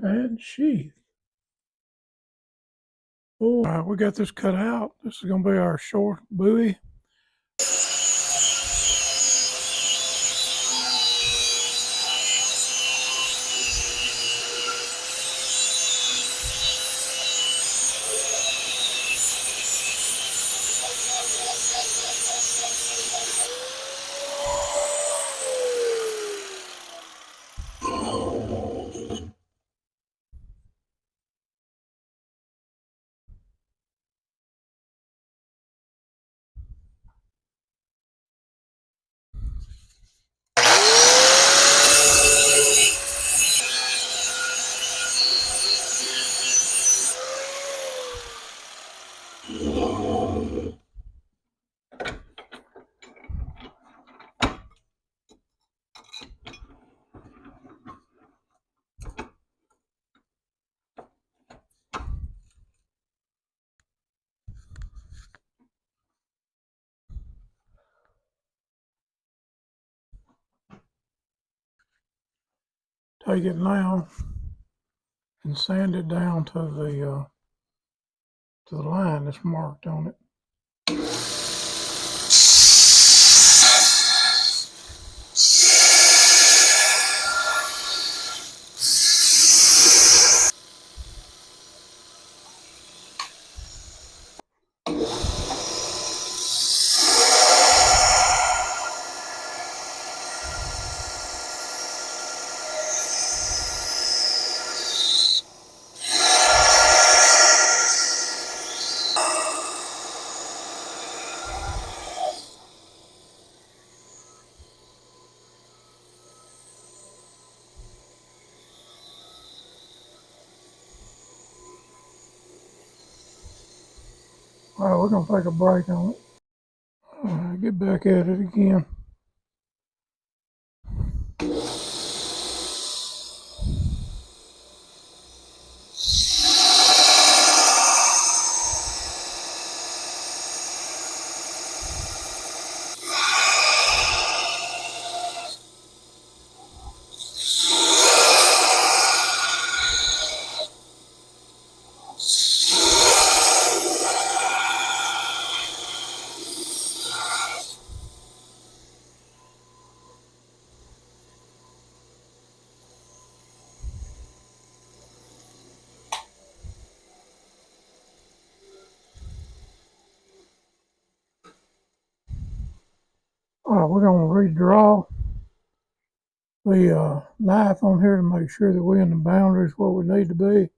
have had sheath. Oh, all right, we got this cut out. This is going to be our short Bowie. Take it now and sand it down to the line that's marked on it. All right, we're going to take a break on it. All right, get back at it again. All right, we're going to redraw the knife on here to make sure that we're in the boundaries where we need to be,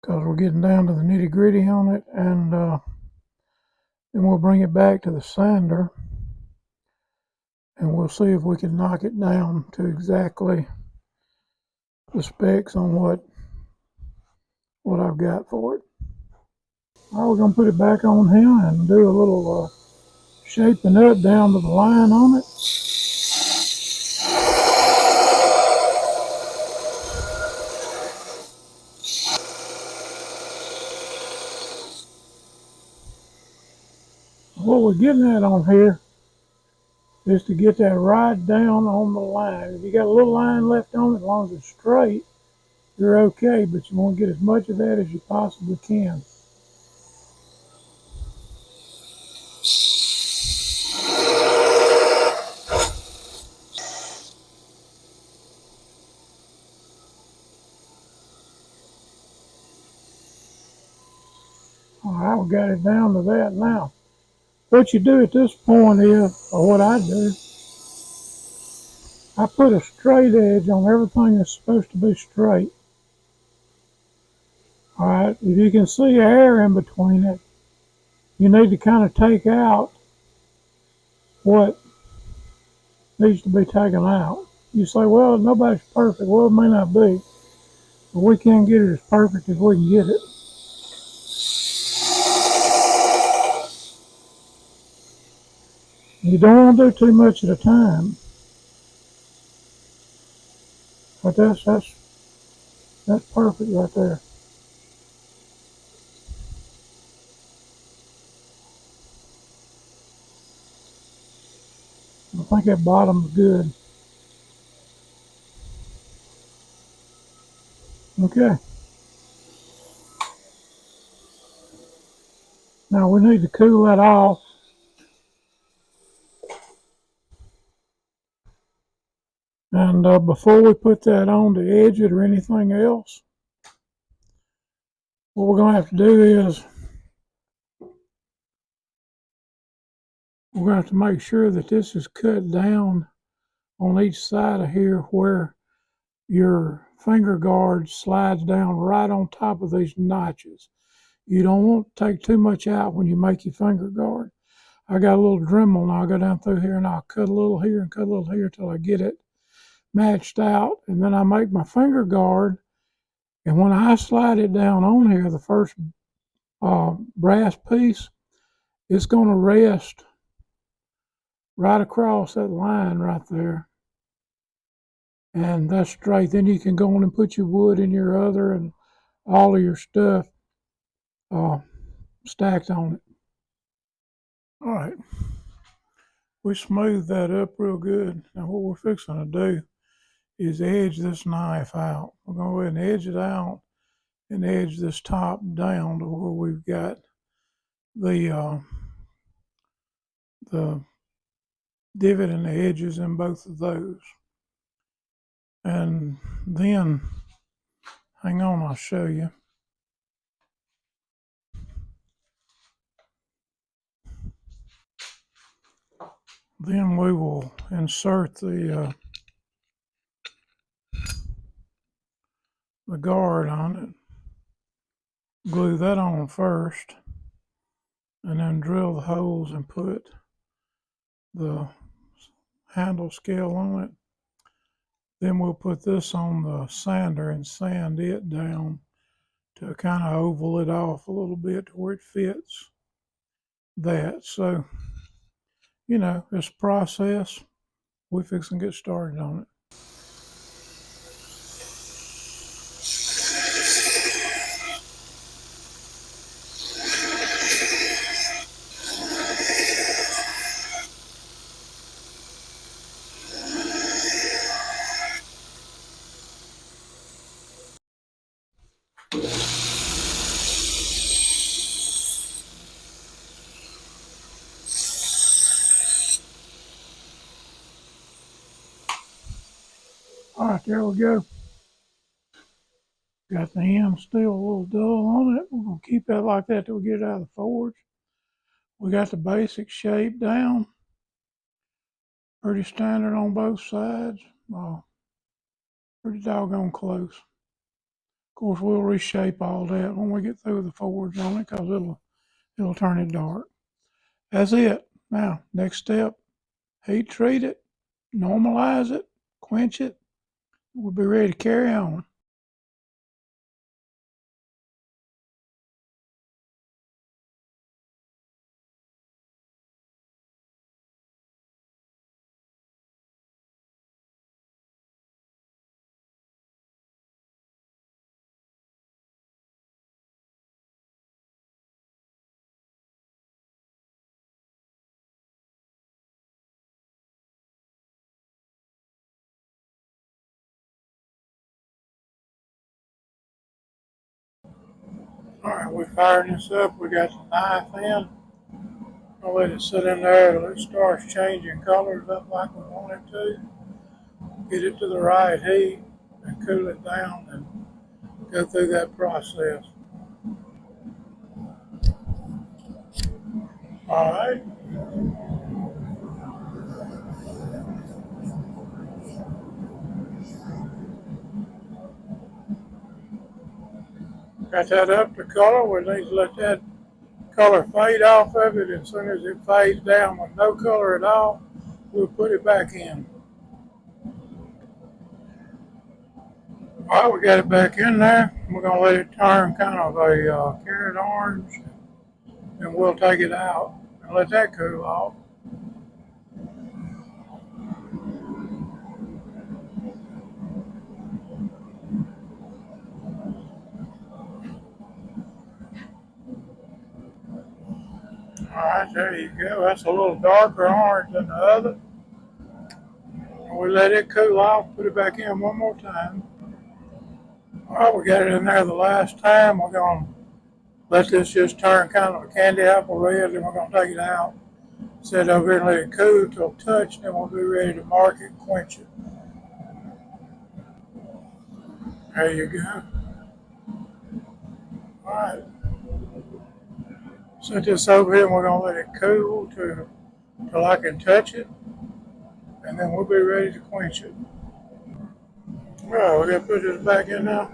because we're getting down to the nitty gritty on it, and then we'll bring it back to the sander and we'll see if we can knock it down to exactly the specs on what I've got for it. All right, we're going to put it back on here and do a little shaping up down to the line on it. What we're getting at on here is to get that right down on the line. If you got a little line left on it, as long as it's straight, you're okay, but you want to get as much of that as you possibly can. All right, we got it down to that now. What you do at this point is, or what I do, I put a straight edge on everything that's supposed to be straight. All right, if you can see air in between it, you need to kind of take out what needs to be taken out. You say, well, nobody's perfect. Well, it may not be, but we can't get it as perfect as we can get it. You don't want to do too much at a time, but that's perfect right there. I think that bottom's good. Okay. Now we need to cool that off. And before we put that on to edge it or anything else, what we're going to have to do is we're going to have to make sure that this is cut down on each side of here where your finger guard slides down right on top of these notches. You don't want to take too much out when you make your finger guard. I got a little Dremel and I'll go down through here and I'll cut a little here and cut a little here till I get it matched out. And then I make my finger guard. And when I slide it down on here, the first brass piece, it's going to rest right across that line right there. And that's straight. Then you can go on and put your wood in your other and all of your stuff stacked on it. All right. We smoothed that up real good. Now what we're fixing to do is edge this knife out. We're going to go ahead and edge it out and edge this top down to where we've got the divot in the edges in both of those. And then, hang on, I'll show you. Then we will insert the guard on it. Glue that on first, and then drill the holes and put the handle scale on it. Then we'll put this on the sander and sand it down to kind of oval it off a little bit to where it fits that. So, you know, it's a process. We're fixing to get started on it. All right, there we go. Got the end still a little dull on it. We're going to keep that like that till we get it out of the forge. We got the basic shape down. Pretty standard on both sides. Pretty doggone close. Of course, we'll reshape all that when we get through the forge on it because it'll turn it dark. That's it. Now, next step, heat treat it, normalize it, quench it. We'll be ready to carry on. All right, we're firing this up. We got the knife in. I'll let it sit in there till it starts changing colors up like we want it to. Get it to the right heat and cool it down and go through that process. All right. Got that up to color. We need to let that color fade off of it. As soon as it fades down with no color at all, we'll put it back in. All right, we got it back in there. We're going to let it turn kind of a carrot orange, and we'll take it out and let that cool off. All right, there you go. That's a little darker orange than the other. And we let it cool off, put it back in one more time. All Alright, we got it in there the last time. We're going to let this just turn kind of a candy apple red, then we're going to take it out, set it over here and let it cool till touch, then we'll be ready to mark it, quench it. There you go. Alright, set this over here and we're going to let it cool till I can touch it, and then we'll be ready to quench it. Alright, we're going to put this back in now.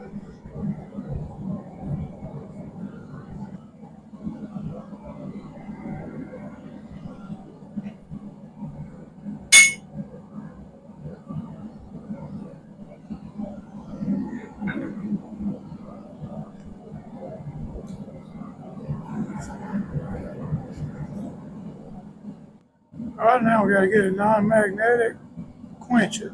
Alright, now we got to get it non-magnetic, quench it.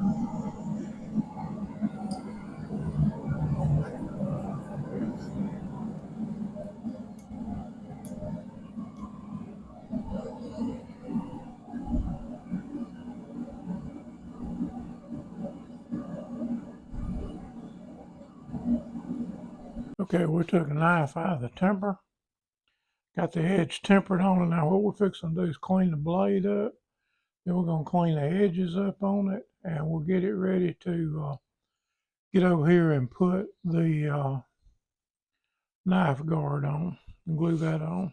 Okay, we took a knife out of the temper, got the edge tempered on it. Now what we're fixing to do is clean the blade up. Then we're going to clean the edges up on it, and we'll get it ready to get over here and put the knife guard on and glue that on.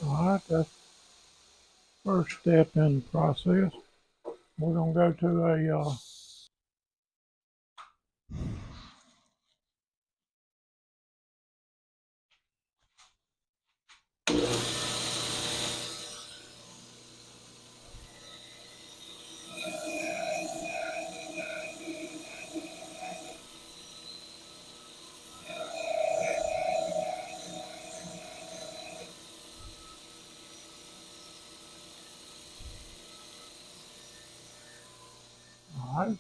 Alright, that's the first step in the process. We're going to go to a alright,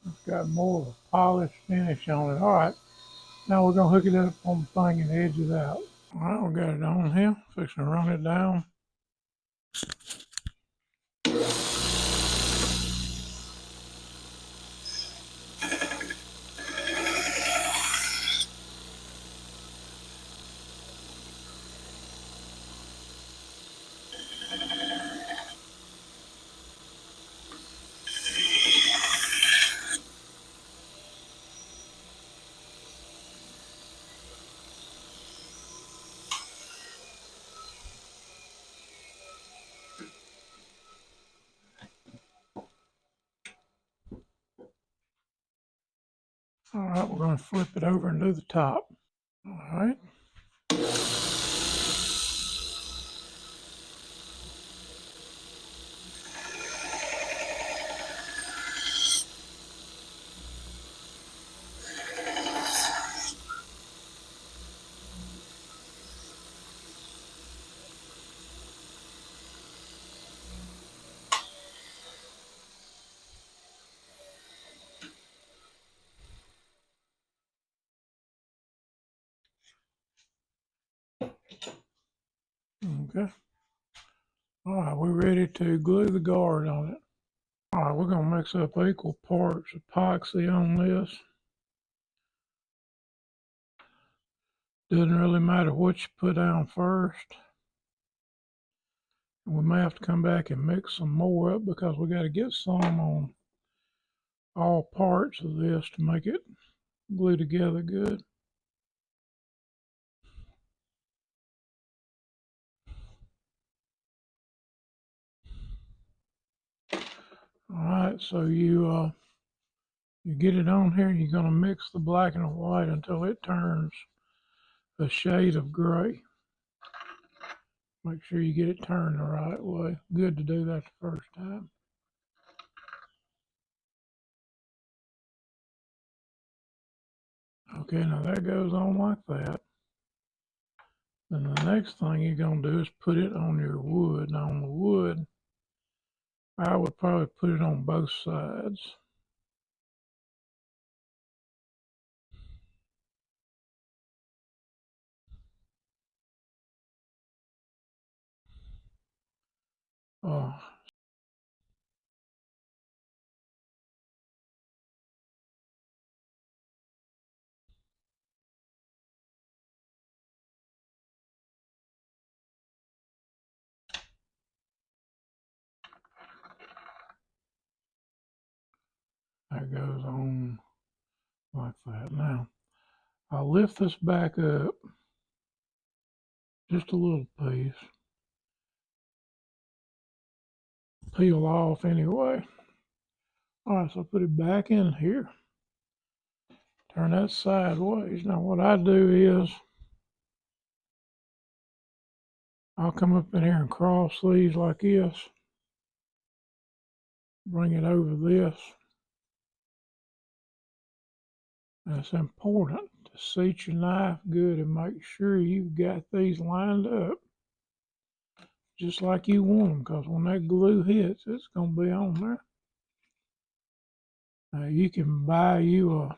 it's got more of a polished finish on it. Alright, now we're going to hook it up on the thing and edge it out. Alright, we got it on here, fixing to run it down. Alright, we're going to flip it over and do the top. Alright. Okay. Alright, we're ready to glue the guard on it. Alright, we're going to mix up equal parts epoxy on this. Doesn't really matter what you put down first. We may have to come back and mix some more up because we got to get some on all parts of this to make it glue together good. Alright, so you get it on here, you're going to mix the black and the white until it turns a shade of gray. Make sure you get it turned the right way. Good to do that the first time. Okay, now that goes on like that. Then the next thing you're going to do is put it on your wood. Now on the wood, I would probably put it on both sides. Uh, that goes on like that. Now, I'll lift this back up just a little piece. Peel off anyway. Alright, so put it back in here. Turn that sideways. Now what I do is I'll come up in here and cross these like this. Bring it over this. And it's important to seat your knife good and make sure you've got these lined up just like you want them, because when that glue hits, it's going to be on there. Now you can buy you a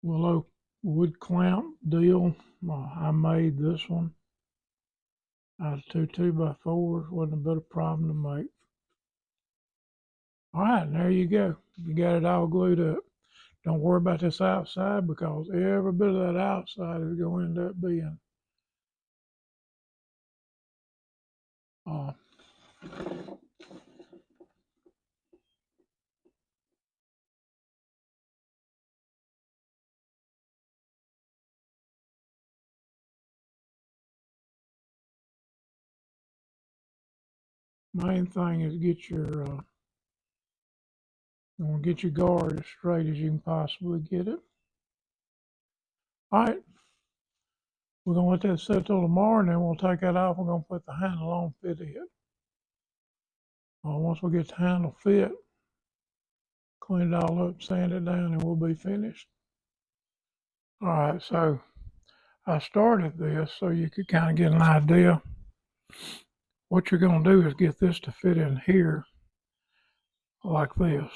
willow wood clamp deal. I made this one out of two 2x4s. Wasn't a bit of problem to make. All right, and there you go. You got it all glued up. Don't worry about this outside, because every bit of that outside is going to end up being uh, main thing is get your you want to get your guard as straight as you can possibly get it. All right, we're gonna let that sit till tomorrow, and then we'll take that off. We're gonna put the handle on, fit it. Once we get the handle fit, clean it all up, sand it down, and we'll be finished. All right, so I started this so you could kind of get an idea. What you're going to do is get this to fit in here like this.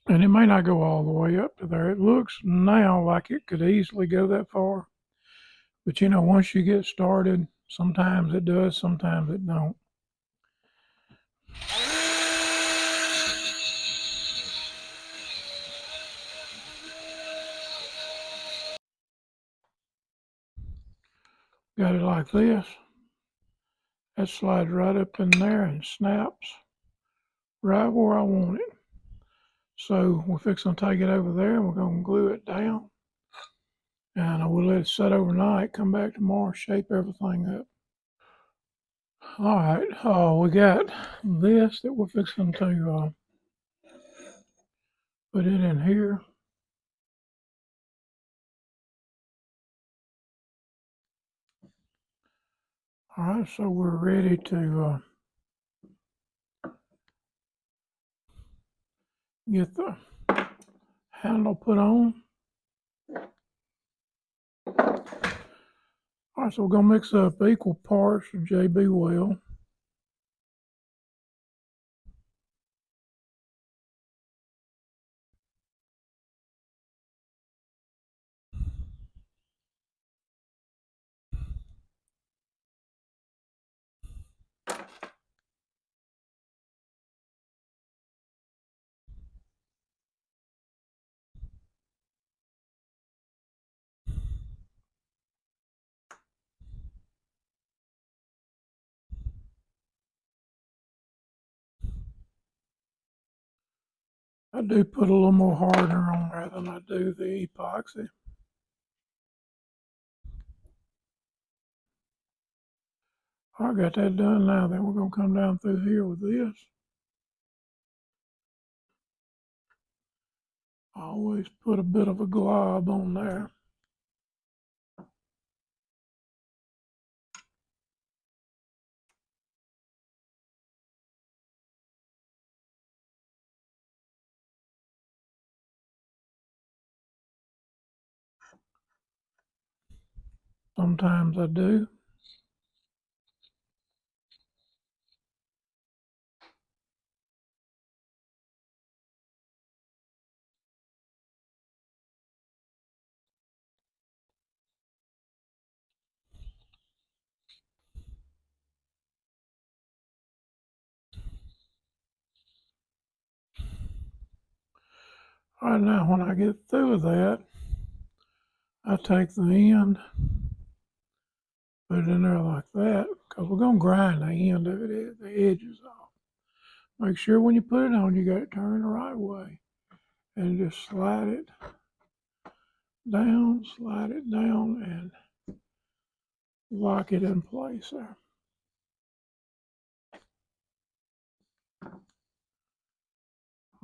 And it may not go all the way up to there. It looks now like it could easily go that far. But you know, once you get started, sometimes it does, sometimes it don't. Got it like this. That slides right up in there and snaps right where I want it. So we're fixing to take it over there and we're going to glue it down. And I will let it set overnight, come back tomorrow, shape everything up. All right, we got this that we're fixing to put it in here. All right, so we're ready to get the handle put on. All right, so we're going to mix up equal parts of JB Well. I do put a little more hardener on there than I do the epoxy. I got that done now. Then we're going to come down through here with this. I always put a bit of a glob on there. Sometimes I do. All right, now when I get through with that, I take the end, put it in there like that, because we're going to grind the end of it, the edges off. Make sure when you put it on, you got it turned the right way. And just slide it down, and lock it in place there.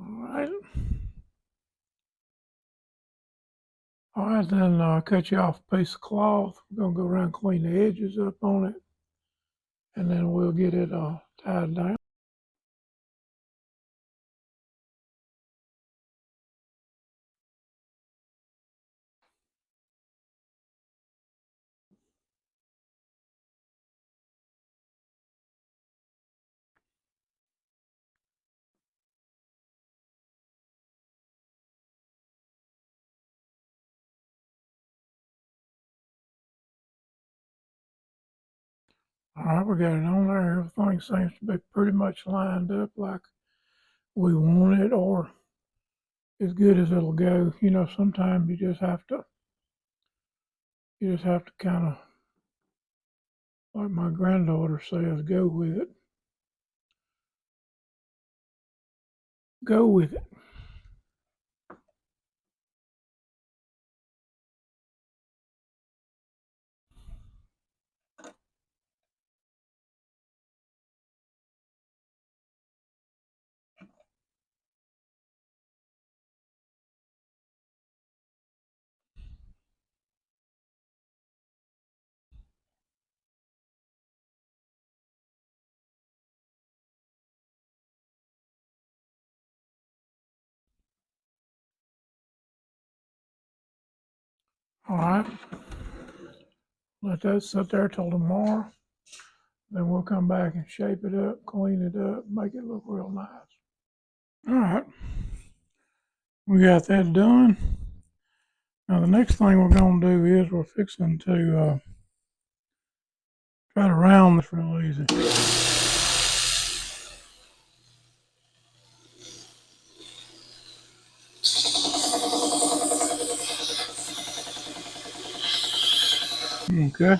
All right. All right, then cut you off a piece of cloth. We're going to go around and clean the edges up on it, and then we'll get it tied down. All right, we got it on there. Everything seems to be pretty much lined up like we want it, or as good as it'll go. You know, sometimes you just have to kind of, like my granddaughter says, go with it. Go with it. All right. Let that sit there till tomorrow. Then we'll come back and shape it up, clean it up, make it look real nice. All right. We got that done. Now the next thing we're going to do is we're fixing to try to round this real easy. Okay.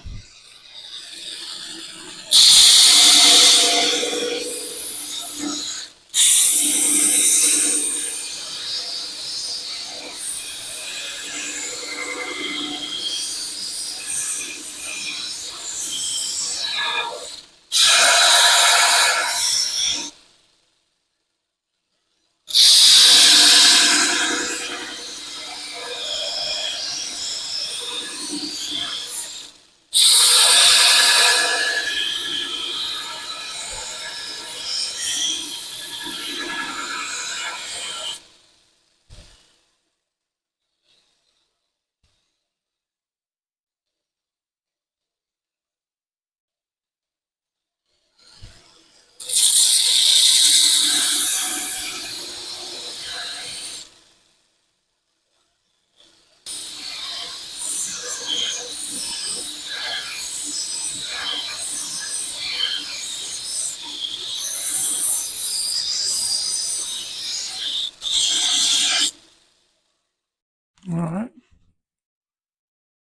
All right.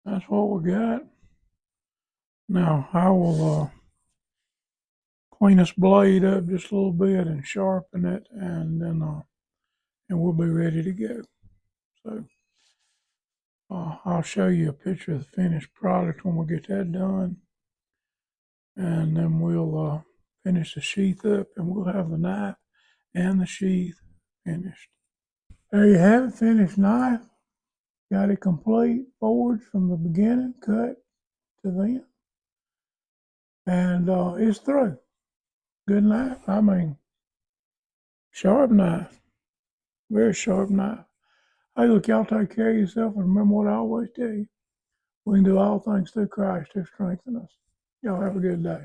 That's what we got. Now I will clean this blade up just a little bit and sharpen it, and then and we'll be ready to go. So I'll show you a picture of the finished product when we get that done, and then we'll finish the sheath up, and we'll have the knife and the sheath finished. There you have it, finished knife. Got it complete, forged from the beginning, cut to the end, and it's through. Good knife. I mean, sharp knife, very sharp knife. Hey, look, y'all take care of yourself, and remember what I always tell you: we can do all things through Christ who strengthens us. Y'all have a good day.